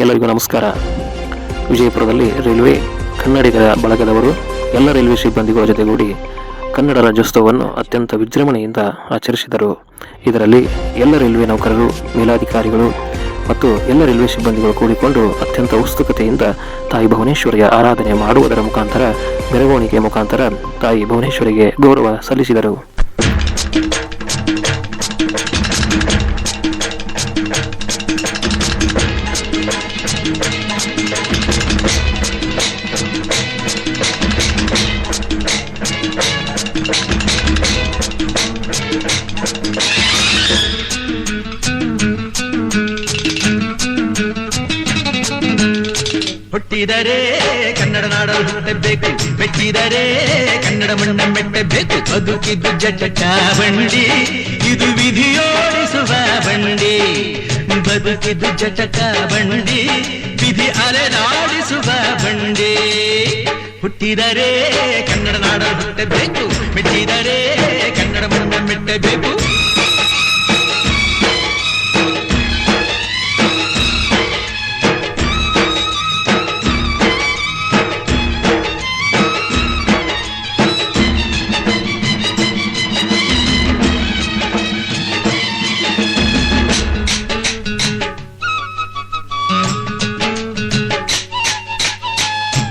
ಎಲ್ಲರಿಗೂ ನಮಸ್ಕಾರ. ವಿಜಯಪುರದಲ್ಲಿ ರೈಲ್ವೆ ಕನ್ನಡಿಗರ ಬಳಗದವರು ಎಲ್ಲ ರೈಲ್ವೆ ಸಿಬ್ಬಂದಿಗಳ ಜೊತೆಗೂಡಿ ಕನ್ನಡ ರಾಜ್ಯೋತ್ಸವವನ್ನು ಅತ್ಯಂತ ವಿಜೃಂಭಣೆಯಿಂದ ಆಚರಿಸಿದರು. ಇದರಲ್ಲಿ ಎಲ್ಲ ರೈಲ್ವೆ ನೌಕರರು, ಮೇಲಾಧಿಕಾರಿಗಳು ಮತ್ತು ಎಲ್ಲ ರೈಲ್ವೆ ಸಿಬ್ಬಂದಿಗಳು ಕೂಡಿಕೊಂಡು ಅತ್ಯಂತ ಉತ್ಸುಕತೆಯಿಂದ ತಾಯಿ ಭುವನೇಶ್ವರಿಯ ಆರಾಧನೆ ಮಾಡುವುದರ ಮುಖಾಂತರ ಮೆರವಣಿಗೆ ಮುಖಾಂತರ ತಾಯಿ ಭುವನೇಶ್ವರಿಗೆ ಗೌರವ ಸಲ್ಲಿಸಿದರು. ಹುಟ್ಟಿದರೆ ಕನ್ನಡ ನಾಡಲು ಹುಟ್ಟಬೇಕು, ಮೆಚ್ಚಿದರೆ ಕನ್ನಡ ಮಣ್ಣ ಮೆಟ್ಟಬೇಕು. ಬದುಕಿದ್ದು ಜಟ ಬಂಡಿ, ಇದು ವಿಧಿಯೋಡಿಸುವ ಬಂಡಿ. ಬದುಕಿದ್ದು ಜಟಕ ಬಂಡಿ, ವಿಧಿ ಅಲೆದಾಡಿಸುವ ಬಂಡಿ. ಹುಟ್ಟಿದರೆ ಕನ್ನಡ ನಾಡಲು ಹುಟ್ಟಬೇಕು, ಮೆಚ್ಚಿದರೆ ಕನ್ನಡ ಮಣ್ಣ ಮೆಟ್ಟಬೇಕು.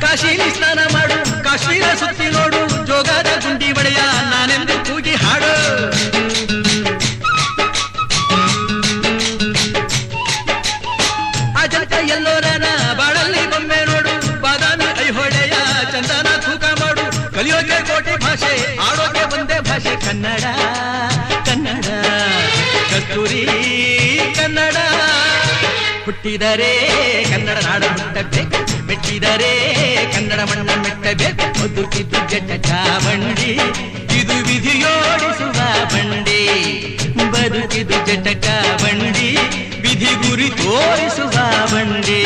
ಕಾಶಿಲಿ ಸ್ನಾನ ಮಾಡು, ಕಾಶ್ಮೀರ ಸುತ್ತಿ ನೋಡು, ಜೋಗದ ಗುಂಡಿ ಬಡೆಯ ನಾನೆಂದು ಕೂಗಿ ಹಾಡು. ಅಜಂತ ಎಲ್ಲೋರನ ಬಾಳಲ್ಲಿ ಬೊಮ್ಮೆ ನೋಡು, ಬಾದಾಮಿ ಐಹೊಳೆಯ ಚಂದನ ತೂಕ ಮಾಡು. ಕಲಿಯೋಕೆ ಕೋಟಿ ಭಾಷೆ, ಆಡೋಕೆ ಒಂದೇ ಭಾಷೆ ಕನ್ನಡ. ಕನ್ನಡ ಕಸ್ತೂರಿ ಕನ್ನಡ. ಹುಟ್ಟಿದರೆ ಕನ್ನಡ ನಾಡು ಹುಟ್ಟಬೇಕು, ಮೆಚ್ಚಿದರೆ ಕನ್ನಡ ಮಣ್ಣ ಮೆಟ್ಟಬೇಕು. ಬದುಕಿದ್ದು ಜಟಕ ಬಂಡಿ, ಇದು ವಿಧಿಯೋಡಿಸುವ ಬಂಡಿ. ಬದುಕಿದ್ದು ಜಟಕ ಬಂಡಿ, ವಿಧಿ ಗುರಿ ತೋರಿಸುವ ಬಂಡಿ.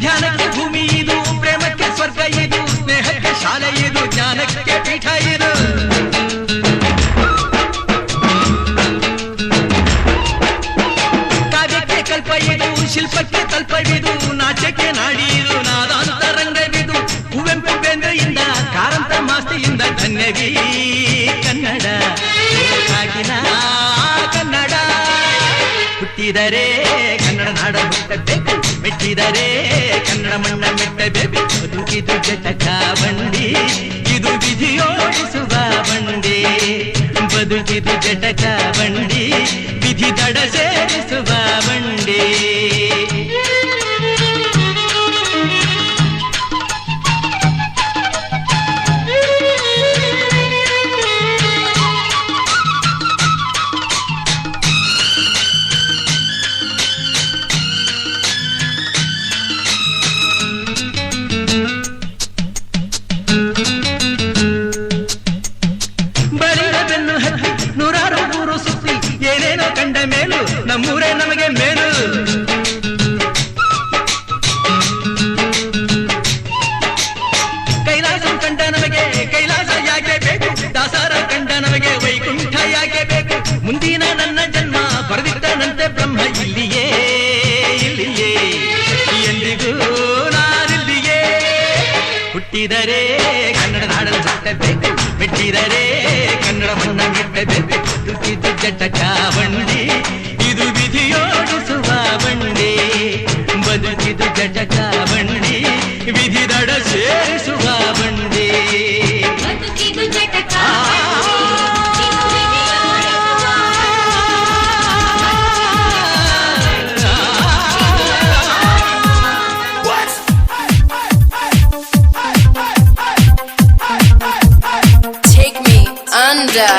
ಧ್ಯಾನಕ್ಕೆ ಭೂಮಿ ಇದು, ಪ್ರೇಮಕ್ಕೆ ಸ್ವರ್ಗ ಇದು, ಸ್ನೇಹಕ್ಕೆ ಶಾಲೆ ಇದು, ಜ್ಞಾನಕ್ಕೆ ಪೀಠ ಇದು. ಕಾವ್ಯಕ್ಕೆ ಕಲ್ಪ ಇದು, ಶಿಲ್ಪಕ್ಕೆ ತಲ್ಪವಿದು, ನಾಟ್ಯಕ್ಕೆ ನಾಡಿ ಇದು, ನಾದಾಂತರಂಗವಿದು. ಕುವೆಂಪು ಬೇಂದ್ರೆಯಿಂದ, ಕಾರಂತ ಮಾಸ್ತಿಯಿಂದ ಧನ್ಯವೀ ಕನ್ನಡ. ಸಾಗಿನ ಕನ್ನಡ. ಹುಟ್ಟಿದರೆ ಕನ್ನಡ ನಾಡ ಹುಟ್ಟಬೇಕು, ಮೆಚ್ಚಿದರೆ ಕನ್ನಡ ಮಣ್ಣ ಮೆಟ್ಟಬೇಕು. ಬದುಕಿದು ಜಟಕ ಬಂಡಿ, ಇದು ವಿಧಿಯೋಡಿಸುವ ಬಂಡಿ. ಬದುಕಿದು ಜಟಕ ಬಂಡಿ, ವಿಧಿ ದಡ ಸೇರಿಸುವ ಬಂಡಿ. ನೂರಾರು ಊರು ಸುತ್ತಿ ಏನೇನೋ ಕಂಡ ಮೇಲು, ನಮ್ಮೂರೇ ನಮಗೆ ಮೇಲು. ಕೈಲಾಸ ಕಂಡ ನಮಗೆ ಕೈಲಾಸ ಯಾಕೆ ಬೇಕು, ದಾಸರ ಕಂಡ ನಮಗೆ ವೈಕುಂಠ ಯಾಕೆ ಬೇಕು. ಮುಂದಿನ ನನ್ನ ಜನ್ಮ ಬರೆದಿಟ್ಟನಂತೆ ಬ್ರಹ್ಮ ಇಲ್ಲಿಯೇ ಇಲ್ಲಿಯೇ, ಎಂದಿಗೂ ನಾನಿಲ್ಲಿಯೇ. ಹುಟ್ಟಿದರೆ ಕನ್ನಡ ನಾಡಲು ಹುಟ್ಟಬೇಕು, ಮೆಚ್ಚಿದರೆ ಕನ್ನಡ ಮಣ್ಣ ಮೆಟ್ಟಬೇಕು. ಬದುಕಿದ್ದು ಜಟಕ ಬಂಡಿ, ಇದು ವಿಧಿಯೋಡಿಸುವ ಬಂಡಿ. ಬದುಕಿದ್ದು ಜಟಕ ಬಂಡಿ, ವಿಧಿ ದಡ ಸೇರಿಸುವ ಬಂಡಿ. ಬದುಕಿದ್ದು ಜಟಕ Take me under.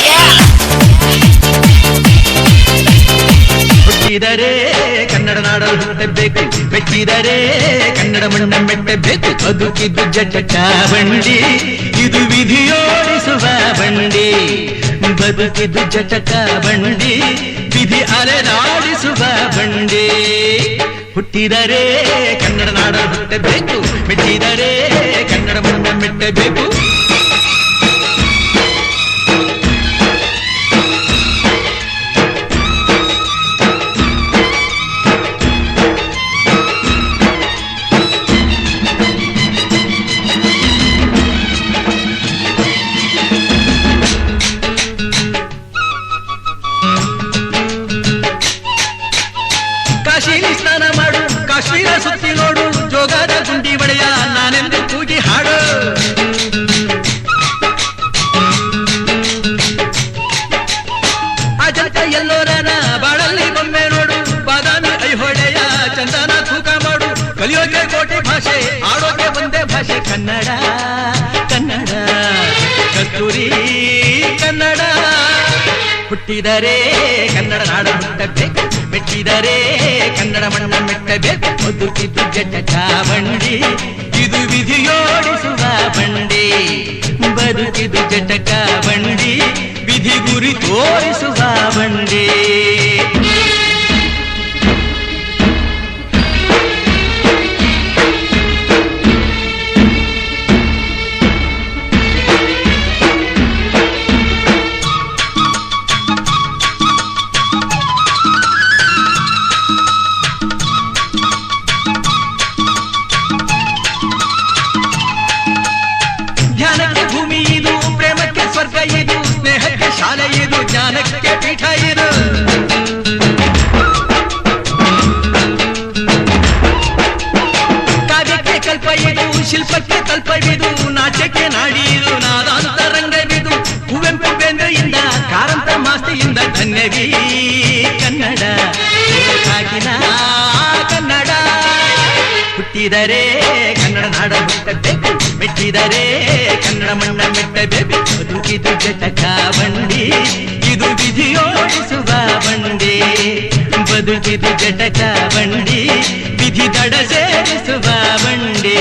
Yeah. ಬೇಕು, ಮೆಟ್ಟಿದರೆ ಕನ್ನಡ ಮಣ್ಣ ಮೆಟ್ಟಬೇಕು. ಬದುಕಿದ್ದು ಜಟಕ ಬಂಡಿ, ಇದು ವಿಧಿಯೋಡಿಸುವ ಬಂಡಿ. ಬದುಕಿದ್ದು ಜಟಕ ಬಂಡಿ, ವಿಧಿ ಅಲೆದಾಡಿಸುವ ಬಂಡಿ. ಹುಟ್ಟಿದರೆ ಕನ್ನಡ ನಾಡ ಹುಟ್ಟಬೇಕು, ಮೆಟ್ಟಿದರೆ ಕನ್ನಡ ಮಣ್ಣ ಮೆಟ್ಟಬೇಕು. ಕಾಶಿಲಿ ಸ್ನಾನ ಮಾಡು, ಕಾಶ್ಮೀರ ಸುತ್ತಿ ನೋಡು, ಜೋಗದ ಗುಂಡಿ ಒಡೆಯ ನಾನೆಂದು ಕೂಗಿ ಹಾಡು. ಅಜಂತ ಎಲ್ಲೋರನ ಬಾಳಲ್ಲಿ ಬೊಮ್ಮೆ ನೋಡು, ಬಾದಾಮಿ ಐಹೊಳೆಯ ಚಂದನ ತೂಕ ಮಾಡು. ಕಲಿಯೋಕೆ ಕೋಟಿ ಭಾಷೆ, ಆಡೋಕೆ ಒಂದೇ ಭಾಷೆ ಕನ್ನಡ. ಕನ್ನಡ ಕಸ್ತೂರಿ ಕನ್ನಡ. ಹುಟ್ಟಿದರೆ ಕನ್ನಡ ನಾಡ ಹುಟ್ಟಬೇಕು, ಮೆಟ್ಟಿದರೆ ಕನ್ನಡ ಮಣ್ಣ ಮೆಟ್ಟಬೇಕು. ಬದುಕಿದ್ದು ಜಟಕ ಬಂಡಿ, ಇದು ವಿಧಿಯೋಡಿಸುವ ಬಂಡಿ. ಬದುಕಿದ್ದು ಜಟಕ ಬಂಡಿ, ವಿಧಿ ಗುರಿ ತೋರಿಸುವ ಬಂಡಿ. ಧ್ಯಾನಕ್ಕೆ ಭೂಮಿ ಇದು, ಪ್ರೇಮಕ್ಕೆ ಸ್ವರ್ಗ ಇದು, ಸ್ನೇಹಕ್ಕೆ ಶಾಲೆ ಇದು, ಜ್ಞಾನಕ್ಕೆ ಪೀಠ ಇದು. ಕಾವ್ಯಕ್ಕೆ ಕಲ್ಪ ಇದು, ಶಿಲ್ಪಕ್ಕೆ ಕಲ್ಪವಿದು, ನಾಟ್ಯಕ್ಕೆ ನಾಡಿದು, ನಾದಾಂತರಂಗವಿದು. ಕುವೆಂಪು ಬೇಂದ್ರೆಯಿಂದ, ಕಾರಂತ ಮಾಸ್ತಿಯಿಂದ ಧನ್ಯವೀ ಕನ್ನಡ. ಸಾಗಿನ ಕನ್ನಡ. ಹುಟ್ಟಿದರೆ ಕನ್ನಡ ನಾಡ ಹುಟ್ಟಬೇಕು, ಮೆಟ್ಟಿದರೆ ಕನ್ನಡ ಮಣ್ಣ ಮೆಟ್ಟಬೇಕು. ಬದುಕಿದು ಜಟಕ ಬಂಡಿ, ಇದು ವಿಧಿಯೋಡಿಸುವ ಬಂಡಿ. ಬದುಕಿದು ಜಟಕ ಬಂಡಿ, ವಿಧಿ ದಡ ಸೇರಿಸುವ ಬಂಡಿ.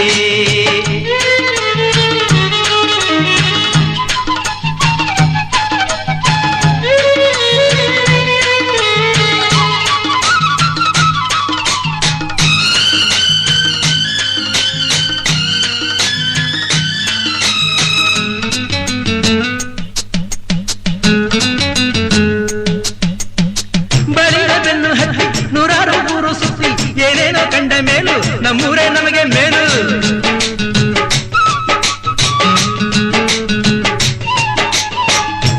ಬಳಿದ ಬೆನ್ನು ಹತ್ತಿ ನೂರಾರು ಊರು ಸುತ್ತಿ, ಏನೇನೋ ಕಂಡ ಮೇಲು ನಮ್ಮೂರೇ ನಮಗೆ ಮೇಲು.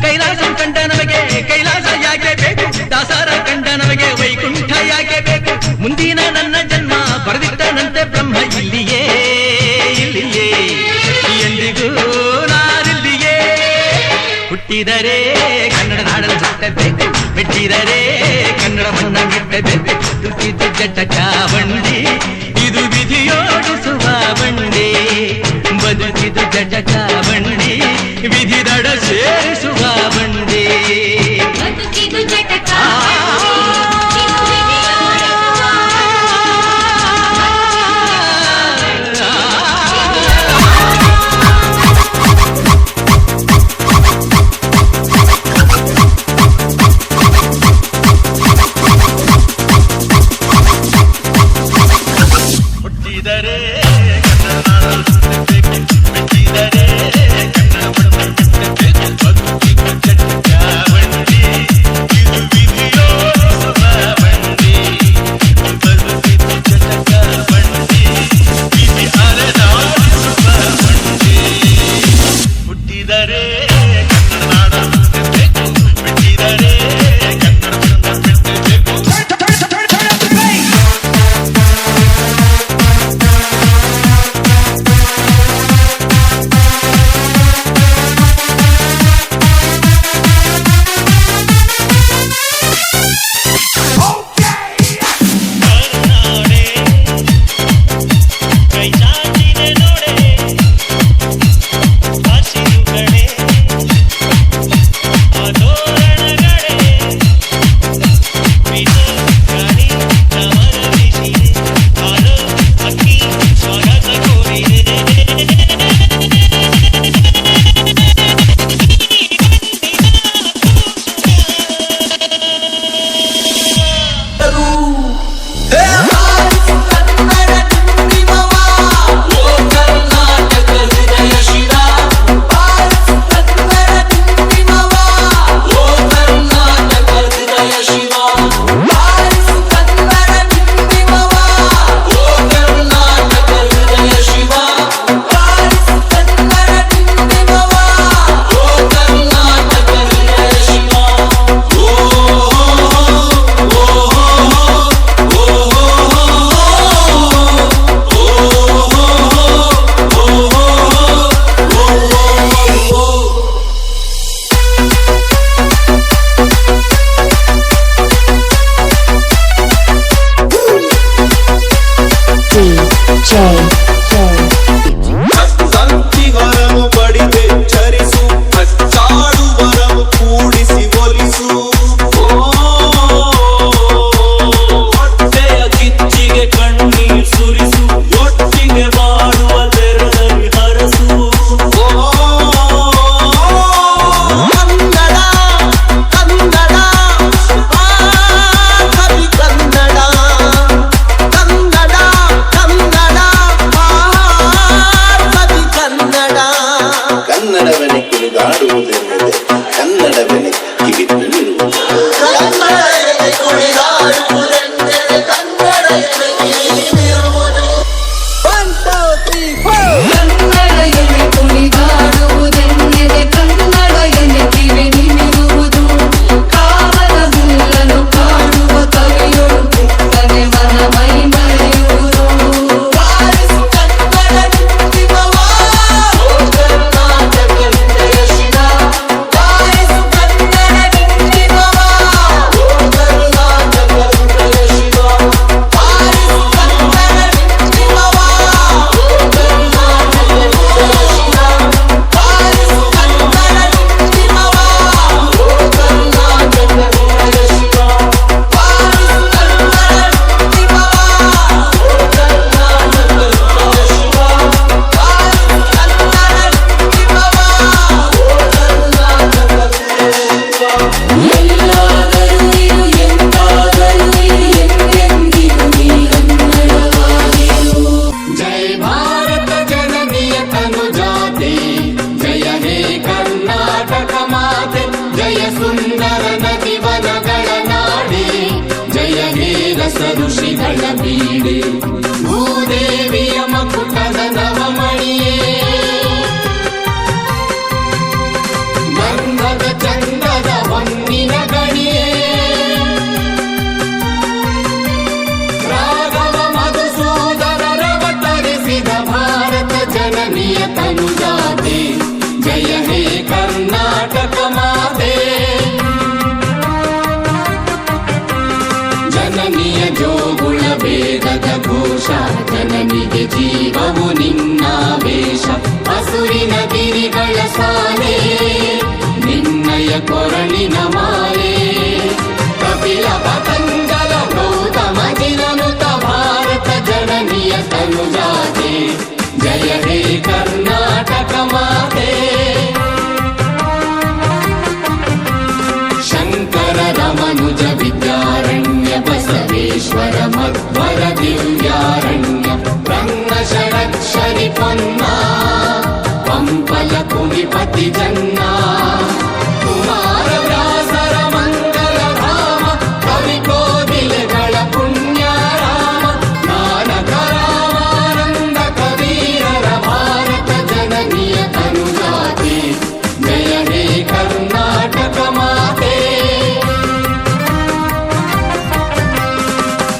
ಕೈಲಾಸ ಕಂಡ ನಮಗೆ ಕೈಲಾಸ ಯಾಕೆ ಬೇಕು, ದಾಸರ ಕಂಡ ನಮಗೆ ವೈಕುಂಠ ಯಾಕೆ ಬೇಕು. ಮುಂದಿನ ನನ್ನ ಜನ್ಮ ಬರೆದಿಟ್ಟನಂತೆ ಬ್ರಹ್ಮ ಇಲ್ಲಿಯೇ ಇಲ್ಲಿಯೇ, ಎಂದಿಗೂ ನಾನಿಲ್ಲಿಯೇ. ಹುಟ್ಟಿದರೆ ಕನ್ನಡ ನಾಡಲು ಹುಟ್ಟಬೇಕು, ಮೆಟ್ಟಿದರೆ ಕನ್ನಡ ಮಣ್ಣ ಮೆಟ್ಟಬೇಕು. ಬದುಕಿದ್ದು ಜಟಕ ಬಂಡಿ, ಇದು ವಿಧಿಯೋಡಿಸುವ ಬಂಡಿ. ಬದುಕಿದ್ದು ಜಟಕ ಬಂಡಿ, ವಿಧಿ ದಡ ಸೇರಿಸುವ ಬಂಡಿ. ಬದುಕಿದು ಜಟಕ ಎಲ್ಲಾದರೂ ಇರು ಎಂತಾದರೂ ಇರು ಎಂದೆಂದಿಗೂ ನೀ ಕನ್ನಡವಾಗಿರು. ಜೈ ಭಾರತ ಜನನಿಯ ತನುಜಾತೆ, ಜಯ ಹೇ ಕರ್ನಾಟಕ ಮಾತೆ, ಜಯ ಸುಂದರ ನದಿ ವನಗಳ ನಾಡೆ, ಜಯ ಹೇ ರಸ ಋಷಿಗಳ ಬೀಡೆ, ಭೂದೇವಿಯ ಮಕುಟದ ನವಮಣಿಯೇ, ಗಂಧದ ಚಂದದ ಹೊನ್ನಿನ ಗಣಿಯೇ, ರಾಘವ ಮಧುಸೂದನರವತರಿಸಿದ ಭಾರತ ಜನನಿಯ ತನುಜಾತೆ, ಜಯ ಹೇ ಕರ್ನಾಟಕ ಮಾತೆ. ಜನನಿಯ ಜೋಗುಳ ವೇದದ ಘೋಷ, ಜನನಿಗೆ ಜೀವವು ನಿನ್ನಾವೇಶ, ಹಸುರಿನ ಗಿರಿಗಳ ಸಾಲೆ, ನಿನ್ನಯ ಕೊರಳಿನ ಮಾಲೆ, ಕಪಿಲ ಪತಂಜಲ ಗೌತಮ ಜಿನನುತ ಭಾರತ ಜನನಿಯ ತನುಜಾತೆ, ಜಯ ಹೇ ಕರ್ನಾಟಕ ಮಾತೆ. ಶಂಕರ ರಮನುಜ ವಿದ್ಯಾರಣ್ಯ, ಬಸವೇಶ್ವರ ಮಧ್ವರ ದಿವ್ಯಾರಣ್ಯ, ಬ್ರಹ್ಮ ಷಡಕ್ಷರಿ ಪೊನ್ನ, ಪಂಪಲ ಕುಮಿಪತಿ ಜನ್ನ, ಕುಮಾರ ವ್ಯಾಸರ ಮಂಗಲ ಧಾಮ, ಕವಿ ಕೋಗಿಲೆಗಳ ಪುಣ್ಯ ರಾಮ, ನಾನಕ ರಾಮಾನಂದ ಕಬೀರರ ಭಾರತ ಜನನಿಯ ತನುಜಾತೆ, ಜಯ ಹೇ ಕರ್ನಾಟಕ ಮಾತೆ.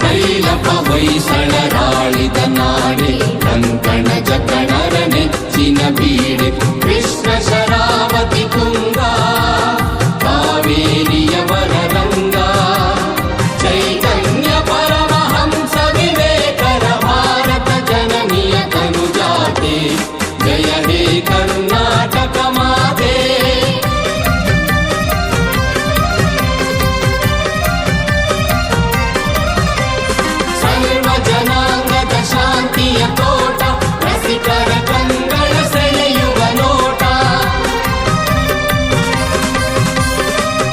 ಕೈಲಪ ಹೊಯ್ಸಳರಾಳಿದ ನಾಡೆ, ಕಂಕಣ ಜಕಣರ ನೆಚ್ಚಿನ ಬೀಡೆ, ಕೃಷ್ಣ ಶರಾವತಿ ತುಂಗ, ಕಾವೇರಿಯ ವರರಂಗ, ಚೈತನ್ಯ ಪರಮಹಂಸ ವಿವೇಕರ ಭಾರತ ಜನನಿಯ ತನುಜಾತೆ, ಜಯ ಹೇ ಕರ್ನಾಟಕ ಮಾತೆ. ಸರ್ವ ಜನಾಂಗದ ಶಾಂತಿಯ ತೋಟ, ರಸಿಕರ ಕಂಗಳ ಸೆಳೆಯುವ ನೋಟ,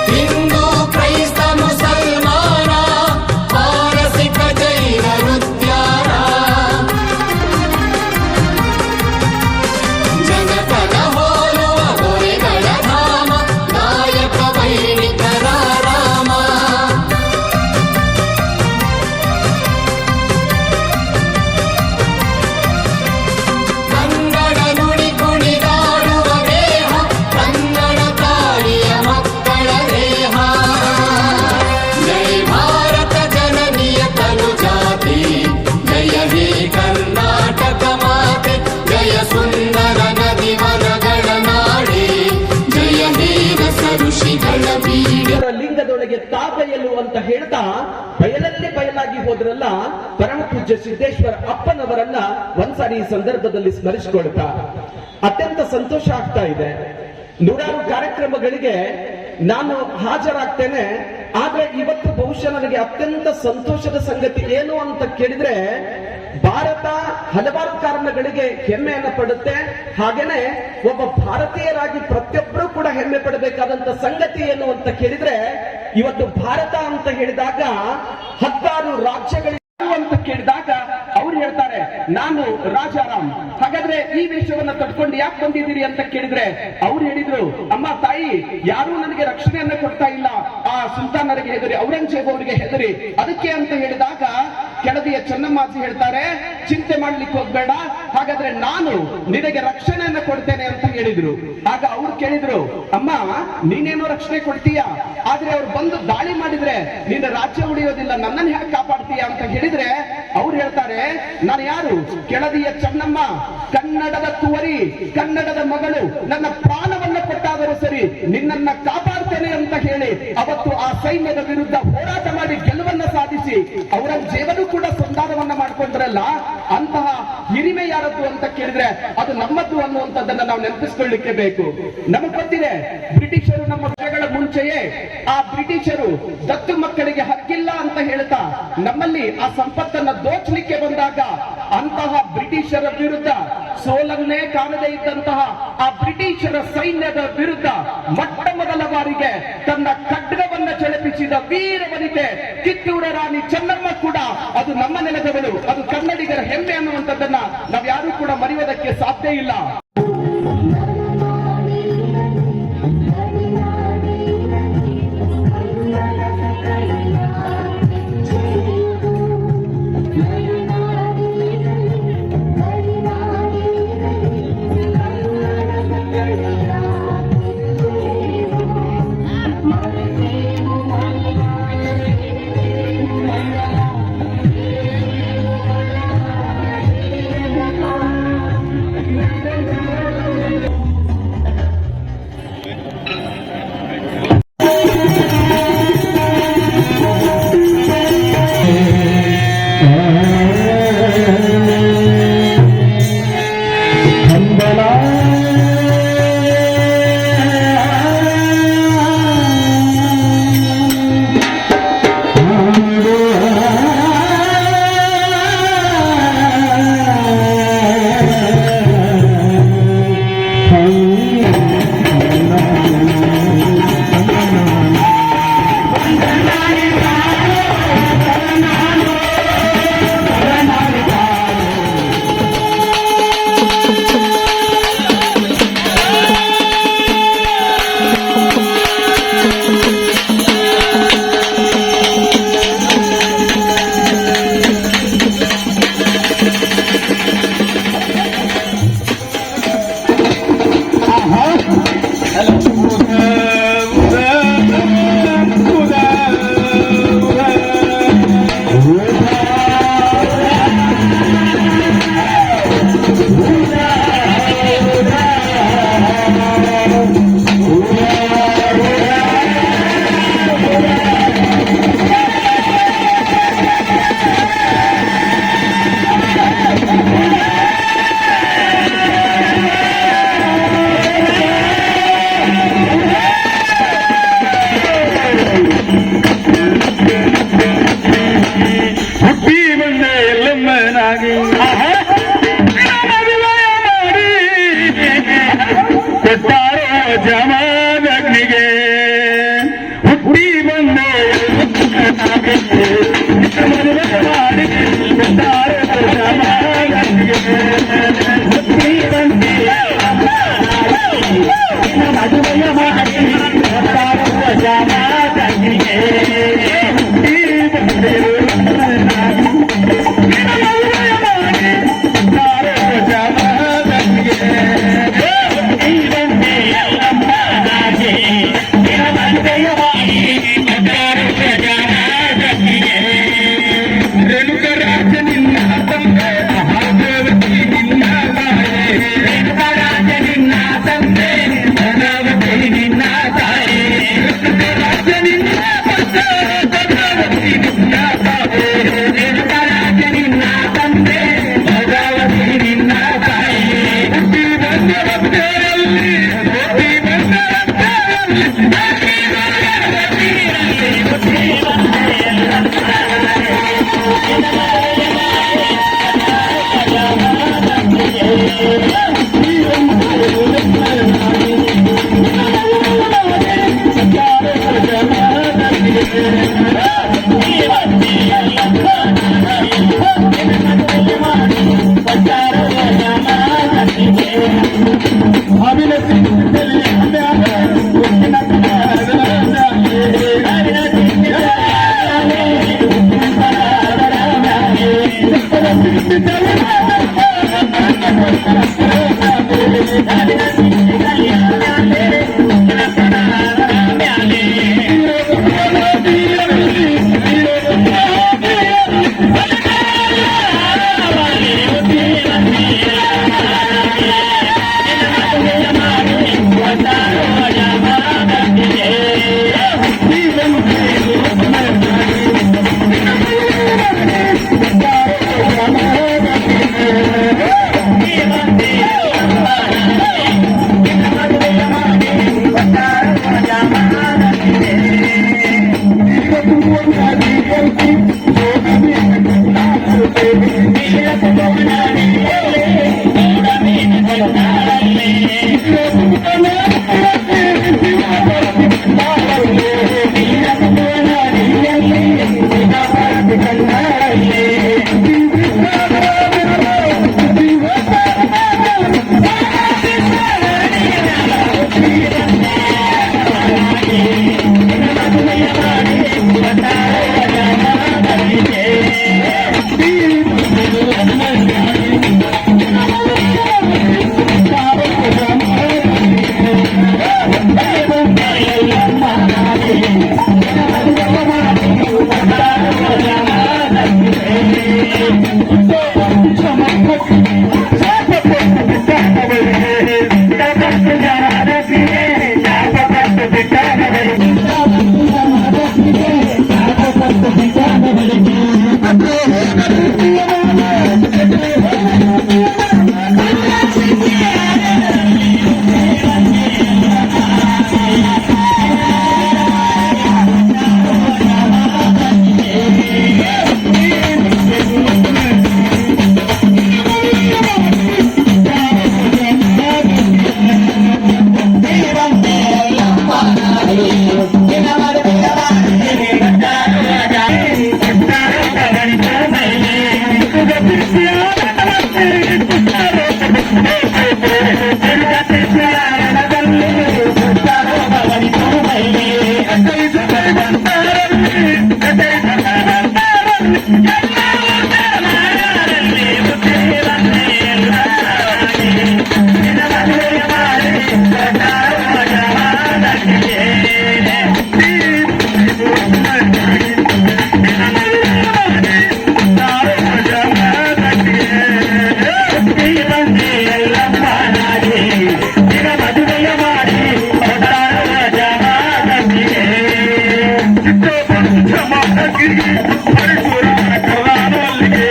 ಹಿಂದೂ ಕ್ರೈಸ್ತ ಮುಸಲ್ಮಾನ, ಪಾರಸಿಕ ಜೈನ ಉದ್ಯಾನ, ಜನಪದ ಹೋಲುವ ದೊರೆಗಳ ಧಾಮ, ನಾಯಕ ವೈಣಿಕರ ರಾಮ, ಕನ್ನಡ ನುಡಿ ಕುಣಿದಾಡುವ ದೇಹ, ಕನ್ನಡ ತಾಯಿಯ ಮಕ್ಕಳ ದೇಹ. ಜೈ ಭಾರತ ಜನನಿಯ ತನುಜಾತೆ, ಜಯ ಹೇ ಕರ್ನಾಟಕ ಮಾತೆ, ಜಯ ಸುಂದರ ನದಿ ವನಗಳ ನಾಡೆ, ಜಯ ಹೇ ರಸ ಋಷಿಗಳ ಬೀಡೆ. ಅವರ ಲಿಂಗದೊಳಗೆ ತಾಬಯಲು ಅಂತ ಹೇಳ್ತಾ ಬಯಲಲ್ಲಿ ಬಯಲಾಗಿ ಹೋದ್ರಲ್ಲ ಪರಮ ಪೂಜ್ಯ ಸಿದ್ದೇಶ್ವರ ಅಪ್ಪನವರನ್ನ ಒಂದ್ಸಾರಿ ಈ ಸಂದರ್ಭದಲ್ಲಿ ಸ್ಮರಿಸಿಕೊಳ್ತಾ ಅತ್ಯಂತ ಸಂತೋಷ ಆಗ್ತಾ ಇದೆ. ನೂರಾರು ಕಾರ್ಯಕ್ರಮಗಳಿಗೆ ನಾನು ಹಾಜರಾಗ್ತೇನೆ, ಆದ್ರೆ ಇವತ್ತು ಬಹುಶಃ ನನಗೆ ಅತ್ಯಂತ ಸಂತೋಷದ ಸಂಗತಿ ಏನು ಅಂತ ಕೇಳಿದ್ರೆ, ಭಾರತ ಹಲವಾರು ಕಾರಣಗಳಿಗೆ ಹೆಮ್ಮೆಯನ್ನ ಪಡುತ್ತೆ. ಹಾಗೇನೆ ಒಬ್ಬ ಭಾರತೀಯರಾಗಿ ಪ್ರತಿಯೊಬ್ಬರು ಕೂಡ ಹೆಮ್ಮೆ ಪಡಬೇಕಾದಂತ ಸಂಗತಿ ಏನು ಅಂತ ಕೇಳಿದ್ರೆ, ಇವತ್ತು ಭಾರತ ಅಂತ ಹೇಳಿದಾಗ 16 ರಾಜ್ಯಗಳು ಅಂತ ಕೇಳಿದಾಗ ಅವ್ರು ಹೇಳ್ತಾರೆ ನಾನು ರಾಜಾರಾಮ್. ಹಾಗಾದ್ರೆ ಈ ವಿಷಯವನ್ನ ತಡ್ಕೊಂಡು ಯಾಕೆ ಬಂದಿದ್ದೀರಿ ಅಂತ ಕೇಳಿದ್ರೆ ಅವ್ರು ಹೇಳಿದ್ರು, ಅಮ್ಮ ತಾಯಿ ಯಾರು ನನಗೆ ರಕ್ಷಣೆಯನ್ನ ಕೊಡ್ತಾ ಇಲ್ಲ, ಆ ಸುಲ್ತಾನರಿಗೆ ಹೆದರಿ, ಔರಂಗಜೇಬ್ ಅವರಿಗೆ ಹೆದರಿ, ಅದಕ್ಕೆ ಅಂತ ಹೇಳಿದಾಗ ಕೆಳದಿಯ ಚೆನ್ನಮ್ಮಾಜಿ ಹೇಳ್ತಾರೆ, ಚಿಂತೆ ಮಾಡ್ಲಿಕ್ಕೆ ಹೋಗ್ಬೇಡ, ಹಾಗಾದ್ರೆ ನಾನು ನಿನಗೆ ರಕ್ಷಣೆಯನ್ನ ಕೊಡ್ತೇನೆ ಅಂತ ಹೇಳಿದ್ರು. ಆಗ ಅವ್ರು ಕೇಳಿದ್ರು, ಅಮ್ಮ ನೀನೇನೋ ರಕ್ಷಣೆ ಕೊಡ್ತೀಯ, ಆದ್ರೆ ಅವ್ರು ಬಂದು ದಾಳಿ ಮಾಡಿದ್ರೆ ನಿನ್ನ ರಾಜ್ಯ ಉಳಿಯೋದಿಲ್ಲ, ನನ್ನನ್ನು ಹೇಗೆ ಕಾಪಾಡ್ತೀಯ ಅಂತ ಹೇಳಿದ್ರೆ ಅವ್ರು ಹೇಳ್ತಾರೆ, ನಾನು ಯಾರು? ಕೆಳದಿಯ ಚೆನ್ನಮ್ಮ, ಕನ್ನಡದ ತುವರಿ, ಕನ್ನಡದ ಮಗಳು, ನನ್ನ ಪ್ರಾಣವನ್ನ ಕೊಟ್ಟಾದರೂ ಸರಿ ನಿನ್ನನ್ನ ಕಾಪಾಡ್ತೇನೆ ಅಂತ ಹೇಳಿ ಅವತ್ತು ಆ ಸೈನ್ಯದ ವಿರುದ್ಧ ಹೋರಾಟ ಮಾಡಿ ಗೆಲುವನ್ನ ಸಾಧಿಸಿ ಔರಂಗಜೇಬನು ಕೂಡ ಸಂಧಾನವನ್ನ ಮಾಡ್ಕೊಂಡ್ರಲ್ಲ, ಅಂತಹ ಹಿರಿಮೆ ಯಾರದ್ದು ಅಂತ ಕೇಳಿದ್ರೆ ಅದು ನಮ್ಮದ್ದು ಅನ್ನುವಂಥದ್ದನ್ನ ನಾವು ನೆನಪಿಸ್ಕೊಳ್ಳಿಕ್ಕೆ ಬೇಕು. ನಮಗೆ ಗೊತ್ತಿದೆ ಬ್ರಿಟಿಷರು ನಮ್ಮ ವರ್ಷಗಳ ಮುಂಚೆಯೇ ಆ ಬ್ರಿಟಿಷರು ದತ್ತು ಮಕ್ಕಳಿಗೆ ಹಕ್ಕಿಲ್ಲ ಅಂತ ಹೇಳ್ತಾ ನಮ್ಮಲ್ಲಿ ಆ ಸಂಪತ್ತನ್ನ ದೋಚಲಿಕ್ಕೆ ಬಂದಾಗ ಅಂತಹ ಬ್ರಿಟಿಷರ ವಿರುದ್ಧ ಸೋಲನ್ನೇ ಕಾಣದೇ ಇದ್ದಂತಹ ಆ ಬ್ರಿಟಿಷರ ಸೈನ್ಯದ ವಿರುದ್ಧ ಮೊಟ್ಟ ಮೊದಲ ಬಾರಿಗೆ ತನ್ನ ಖಡ್ಗವನ್ನ ಚಳಪಿಸಿದ ವೀರ ವನಿತೆ ಕಿತ್ತೂರ ರಾಣಿ ಚೆನ್ನಮ್ಮ ಕೂಡ ಅದು ನಮ್ಮ ನೆಲದವಳು, ಅದು ಕನ್ನಡಿಗರ ಹೆಮ್ಮೆ ಅನ್ನುವಂಥದ್ದನ್ನ ನಾವ್ಯಾರೂ ಕೂಡ ಮರೆಯೋದಕ್ಕೆ ಸಾಧ್ಯ ಇಲ್ಲ. ಜಮಾನಗ್ನಿಗೆ ಹುಟ್ಟಿ ಬಂದೆ ಹುಟ್ಟಿ ಬಂದೆ ಮದುವೆಯ ಮಾಡಿ ಜಮಾನಗ್ನಿಗೆ ಹುಟ್ಟಿ ಬಂದೆ ಪರಶುರಾಮನ ಕರಗಾನಲ್ಲಿಗೆ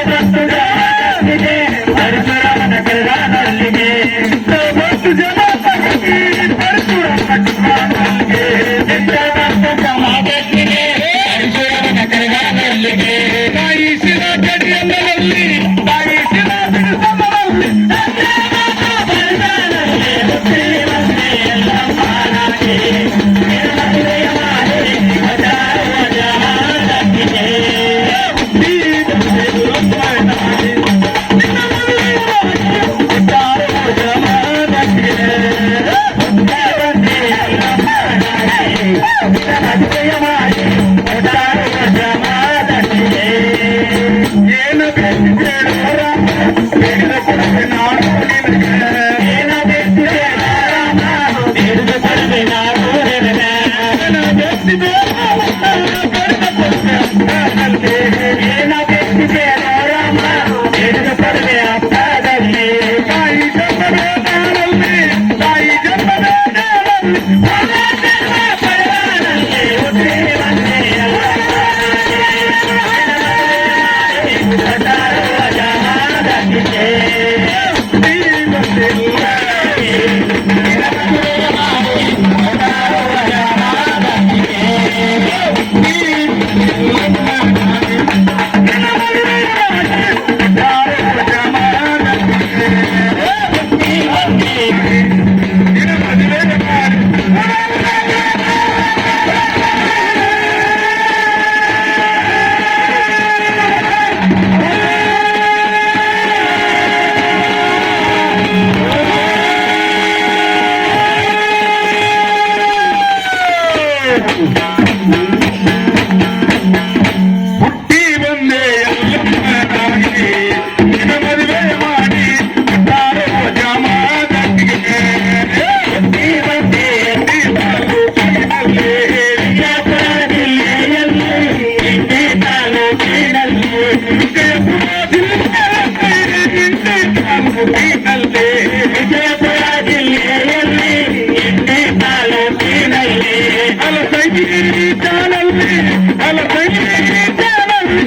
ಮತ್ತು ಜಾತಿಗೆ ಪರಶುರಾಮನ ಕರಗಾನಲ್ಲಿಗೆ ಮತ್ತು ಜನ ಪರಶುರಾಮನ ಕರಗಾನಲ್ಲಿಗೆ ಸಮಾಜಕ್ಕೆ ಪರಶುರಾಮನ ಕರಗಾನಲ್ಲಿಗೆ ತಾಯಿಸಿದ ಗಡಿಯಲ್ಲಿ ತಾಯಿಸಿದ ಬಿಡಿಸಲಲ್ಲಿ ಏನು ಬೇಡ ಹುಟ್ಟಿ ಬಂದೆ ಎಲ್ಲಮ್ಮನಾಗಿ ನಿನ್ನ ಮದುವೆ ಮಾಡಿ ತಾರೋ ಜಮಾದಟ್ಟಿಗೆ ಹುಟ್ಟಿ ಬಂದೆ ತಾಲೂಕಿನಲ್ಲಿ ವಿಜಯಪುರ ಜಿಲ್ಲೆಯಲ್ಲಿ ಇಂಡಿ ತಾಲೂಕಿನಲ್ಲಿ ವಿಜಯಪುರ ಜಿಲ್ಲೆಯಲ್ಲಿ ಇಂಡಿ ತಾಲೂಕಿನಲ್ಲಿ ಅಲಸಗಿ ಚಾನಲ್ಲಿ ಅಲಸಗಿ ಚಾನಲ್ಲಿ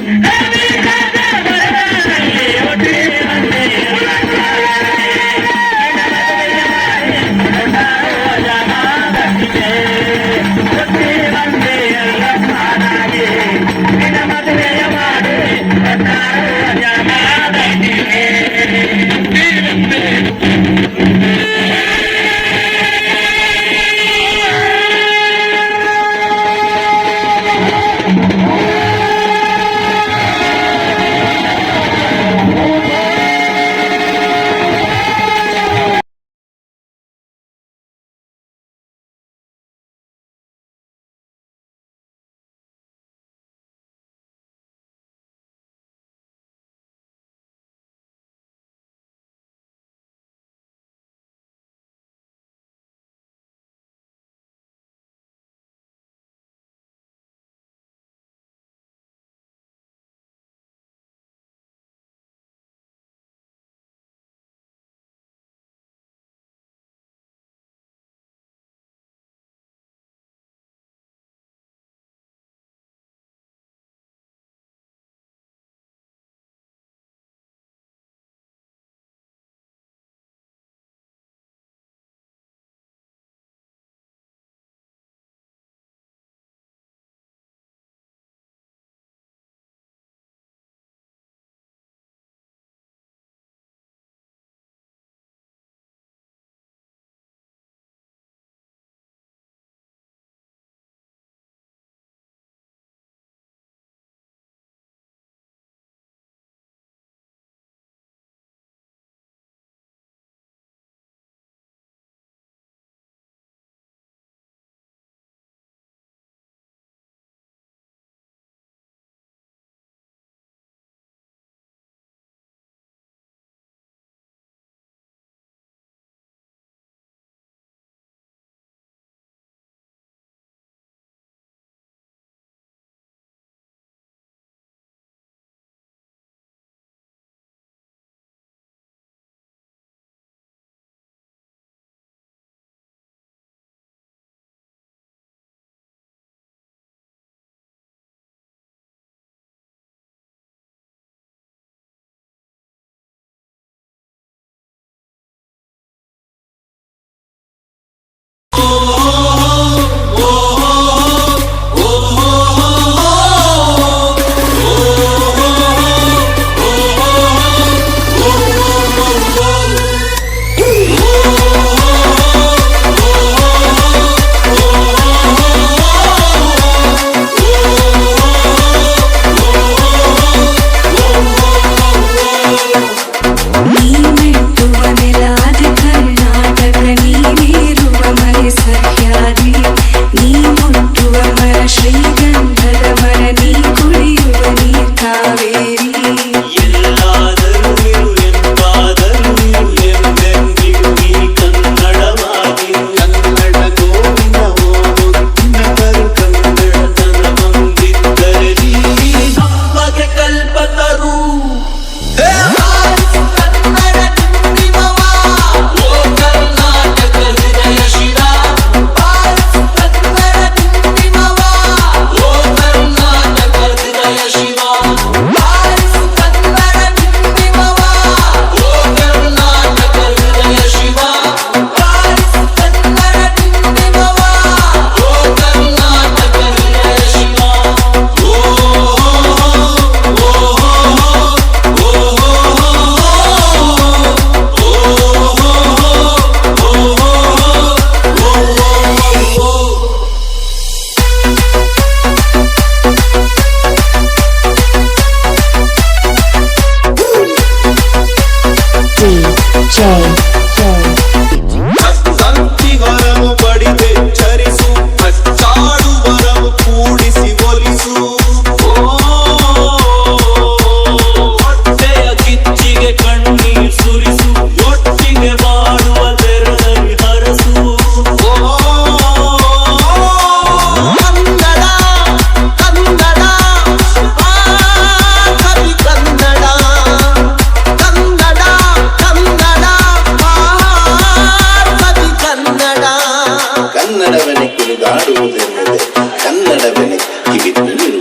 ಕನ್ನಡವೆನೆ ಕುಣಿದಾಡುವುದೆಂದರೆ ಕನ್ನಡವೆನೆ ಕಿವಿ ತುಂಬಿರುವುದು.